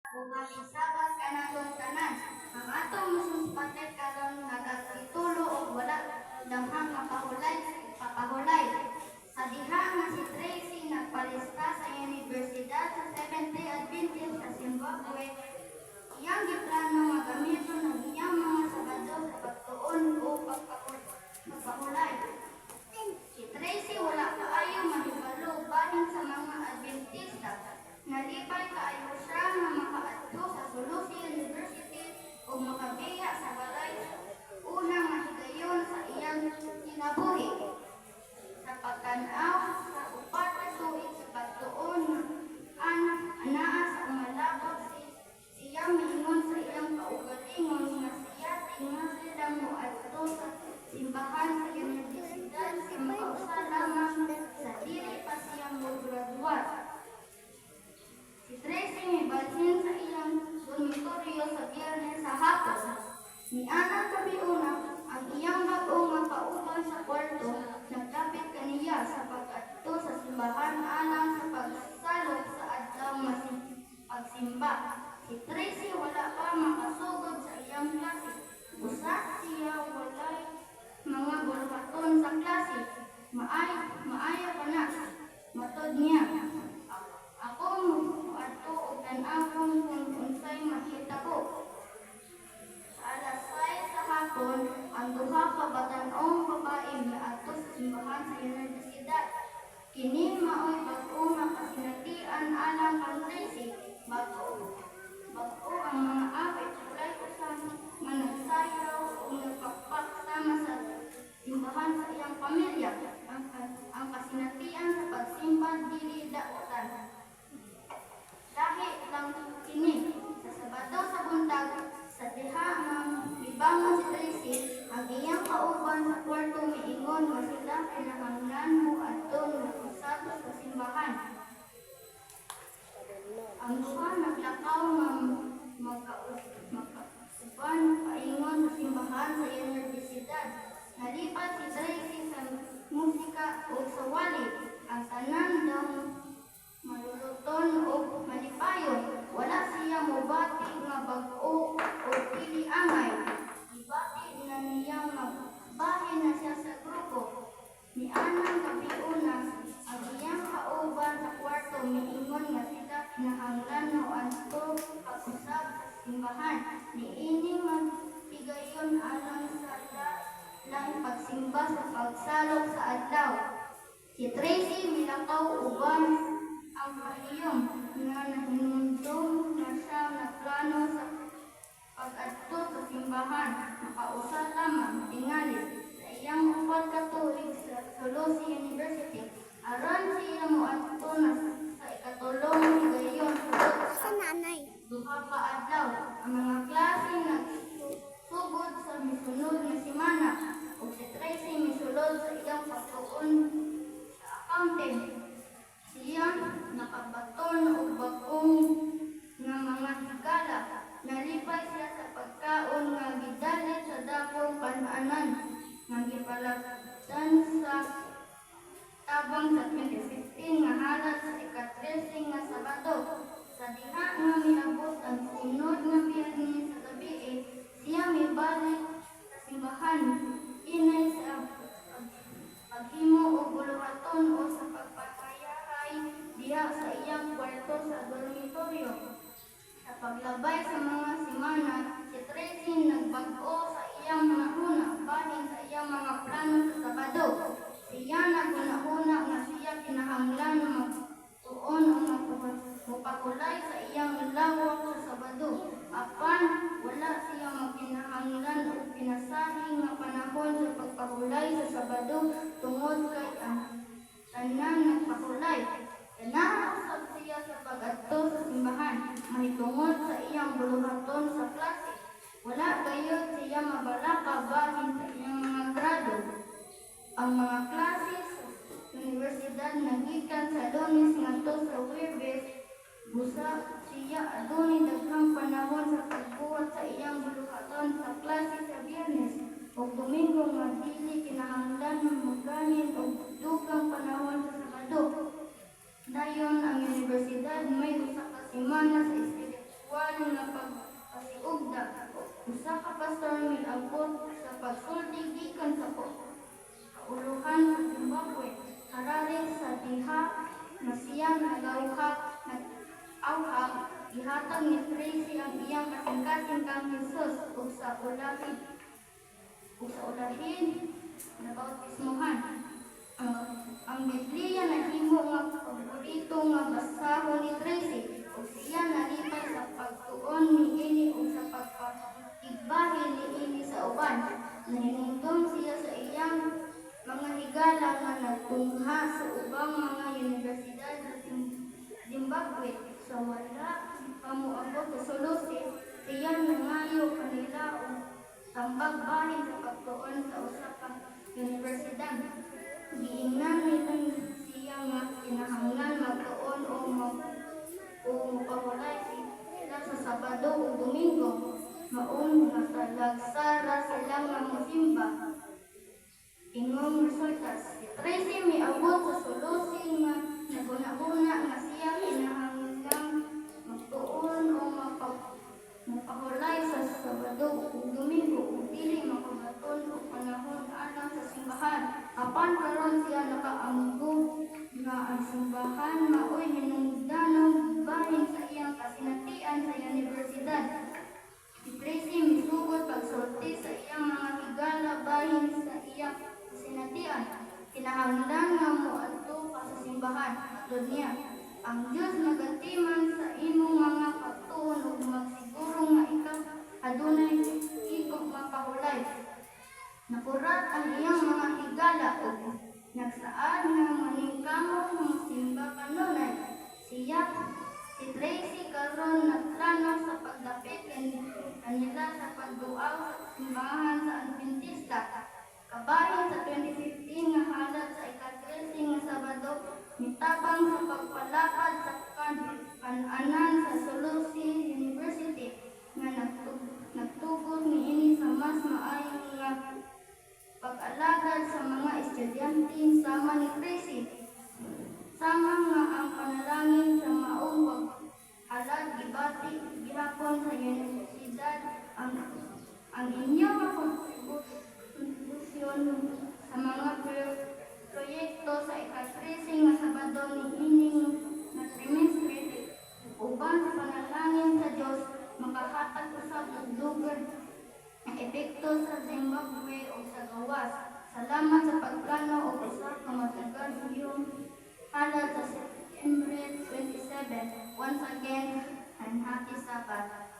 Bumagisabas ka na itong tanan. Ang atong musumpatit karon nagagtitulo o wala damhang mapahulay papahulay. Sa diha nga si Tracy nagpalista sa Universidad sa Seventh-day Adventist sa Zimbabwe, iyang giplano nga gamiton ang iyang mga Sabado sa pagtuon o pagpahulay. Si Tracy wala kaayo mahibalo bahin sa mga Adventista. Nalipay kaayo siya nga makaadto sa Sulusi University o makabiya sa balay unang mahigayon sa iyang kinabuhi. Sa pagtanaw sa upat na tuig sa pagtuon anaa sa umalabot siya miingon sa iyang kaugalingon nga siya tingal silang moadto sa simbahan sa universidad sa makausa lamang sa dili pa siyang mograduat. Si Tracy mibalhin sa iyang dormitoryo sa Biyernes sa hapon. Nianang kabiuna ang iyang bag-o nga kauban sa kwarto nagdapit kaniya sa pag-adto sa simbahan alang sa pagsalok sa adlaw nga pagsimba. Si Tracy wala pa makasugod sa iyang klase. Busa siya walay mga buluhaton sa klase. Maayo pa na. Matod niya. Ako adto og tan-awon kung unsay makita ko. Sa alas 6 sa hapon, ang duha ka batan-ong babae miadto sa simbahan sa universidad. Kini maoy bag-o nga kasinatian alang kang Tracy. Bag-o ang mga awit walay usan nga nagsayaw o nagpakpak sama sa simbahan sa iyang pamilya. Ang kasinatian sa pagsimba dili daotan. Dahil lang kini sa Sabado sa buntag sa diha nga ibangon si Tracy ang iyang kauban sa kwarto miingon nga sila kinahanglan mo adto usab sa simbahan. Ang duha naglakaw nga magkauban paingon sa simbahan sa universidad. Nalipat si Tracy sa musika o sa wali. Ang tanan daw maluluton o malipayon. Wala siya mobati nga bag-o o pili angay. Ibati na niya nga bahin na siya sa grupo. Nianang kabiuna ang iyang kauban sa kwarto miingon nga sila kinahanglan na adto pag-usab sa simbahan. Niining magtigayon alang sa lang pagsimba sa pagsalok sa adlaw. Si Tracy milakaw uban ang pahiyom nga nahinumdum na siya nagplano sa pag-adto sa simbahan. Nakausa lamang tingali sa iyang upat ka tuig sa Sulusi University. Aron siya moadto na sa ikatulong higayon sa duha ka adlaw. Ang mga klase nagsugod sa misunod nga semana ug si Tracy misulod sa iyang pagtuon sa accounting. Siya nakabaton og bag-ong nga mga higala. Nalipay siya sa pagkaon nga gidalit sa dakong kan-anan nga gipalagdan sa tabang sa 2015 nga halad sa ika-13 nga Sabado. Sa diha nga miabot ang sunod nga Biyernes sa gabi siya mibalik sa simbahan. Inay sa paghimo og buluhaton o sa pagpapayahay diha sa iyang kwarto sa dormitoryo. Sa paglabay sa mga semana, si Tracy nagbag-o sa iyang mga una bahin sa iyang mga plano sa Sabado. Siya naguna-una nga siya kinahanglan magtuon o magpakulay sa iyang lawak sa Sabado. Apan wala siya magkinahanglan o pinasahing nga panahon sa pagpakulay sa Sabado tungod kay tanan nagpakulay. Nausab siya sa pag-adto sa simbahan, mahitungod sa iyang buluhaton sa klase. Wala gayud siya mabalaka bahin sa iyang mga grado. Ang mga klase sa universidad nagikan sa Lunes ngadto sa Huwebes. Busa siya adunay daghang panahon sa pagbuhat sa iyang buluhaton sa klase sa Biyernes ug Domingo nga dili kinahanglan maganin og karon miabot sa pagsulti gikan sa kauluhan sa Zimbabwe. Harare sa diha na siyang nagawhak nag-awhak ihatag ni Tracy ang iyang kasing-kasing kang Jesus ug sa ulahin nabautismohan. Ang Biblia nahimo nga paborito nga basahon ni Tracy ug siya nalipay sa pagtuon niini ug sa pagpatigbahin niini sa uban. Nahinungdong siya sa iyang mga higala nga nagtungha sa ubang mga universidad sa Zimbabwe. Sa wala pamuabot sa solusi, siya nangayo kanila og tambag bahin sa pagtuon sa usa ka universidad. Giingnan nila siya nga kinahanglan magtuon o mapawalay sila sa Sabado o Domingo. Maong matalagsara sila nga mosimba. Ingong resulta, si Tracy miabot sa solusi nga naguna-una nga siya kinahanglang magtuon o mapahulay sa Sabado o Domingo ug dili makabaton og panahon alang sa simbahan. Apan karon siya nakaamgo nga ang simbahan maoy hinungdanong bahin sa iyang kasinatian sa universidad. Si Tracy misugod pagsulti sa iyang mga higala bahin sa iyang kasinatian. Kinahanglan nga moadto ka sa simbahan. Tod niya, ang Dios nagatiman sa imong mga pagtuon ug magsiguro nga ikaw adunay ikog mapahulay. Nakurat ang iyang mga higala ug nagsaad nga maningkamot nga simba kanunay. Si Tracy karon nagplano sa pagdapit kanila sa pagduaw sa simbahan sa Adventista. Kabahin sa 2015 nga halad sa ika-13 nga Sabado, mitabang sa pagpalakad sa kan-anan sa Solusi University nga nagtugod niini sa mas maayong nga pag-alagad sa mga estudyante sama ni Tracy. Sama nga ang panalangin sa maong pag-alad gibati gihapon sa universidad ang inyong kontribusyon sa mga proyekto sa ika-13 nga Sabado niining nga trimestre uban sa panalangin sa Dios makahatag usab og dugay ang epekto sa Zimbabwe o sa gawas. Salamat sa pagplano o usa ka matagal iyong halad sa September 27. Once again, and happy Sabbath.